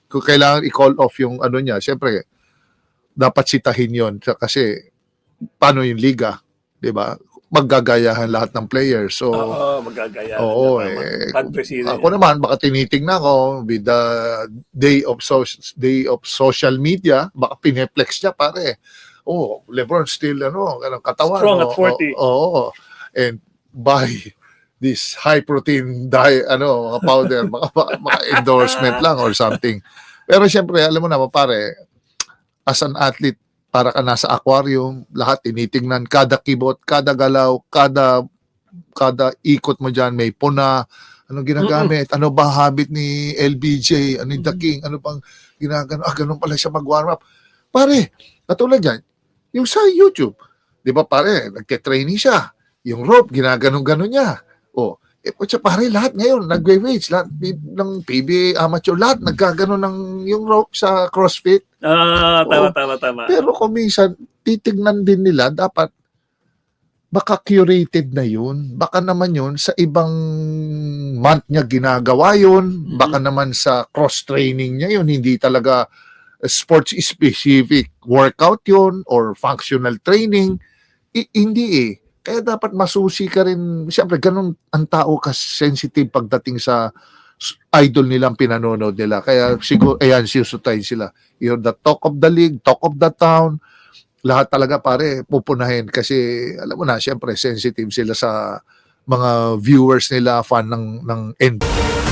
kung kailangan i-call off yung ano niya, syempre, dapat sitahin yon kasi paano yung liga, di ba? Maggagayahan lahat ng players. So, Oo, magagayahan oo, niya, tama. Bad president ako yan. naman, baka tinitingnan ko with the day of social media, baka pineplex niya, pare. Oh, LeBron still, ganang katawan. Strong at 40. Oo. And buy this high protein diet, mga powder, baka endorsement lang or something. Pero syempre, alam mo naman, pare, as an athlete, para ka nasa aquarium, lahat tinitingnan, kada kibot, kada galaw, kada ikot mo dyan, may puna, ano ginagamit, ano ba habit ni LBJ, ano yung The King, ano pang ginagano, ganun pala siya mag-warm up. Pare, katulad yan, yung sa YouTube, di ba pare, nagte-training siya, yung rope, ginaganon-ganon niya. O, pare, lahat ngayon, nagwe-weights, lahat ng PBA, amateur, lahat nagkaganon ng yung rope sa CrossFit. Tama. Pero kung minsan, titignan din nila, dapat baka curated na yun. Baka naman yun, sa ibang month niya ginagawa yun. Baka naman sa cross-training niya yun. Hindi talaga sports-specific workout yun or functional training. Hindi eh. Kaya dapat masusi ka rin. Siyempre, ganun ang tao ka-sensitive pagdating sa idol nilang pinanonood nila. Kaya siguro, ayan, susutayin sila. You're the talk of the league, talk of the town. Lahat talaga, pare, pupunahin. Kasi, alam mo na, siyempre, sensitive sila sa mga viewers nila, fan ng NBA.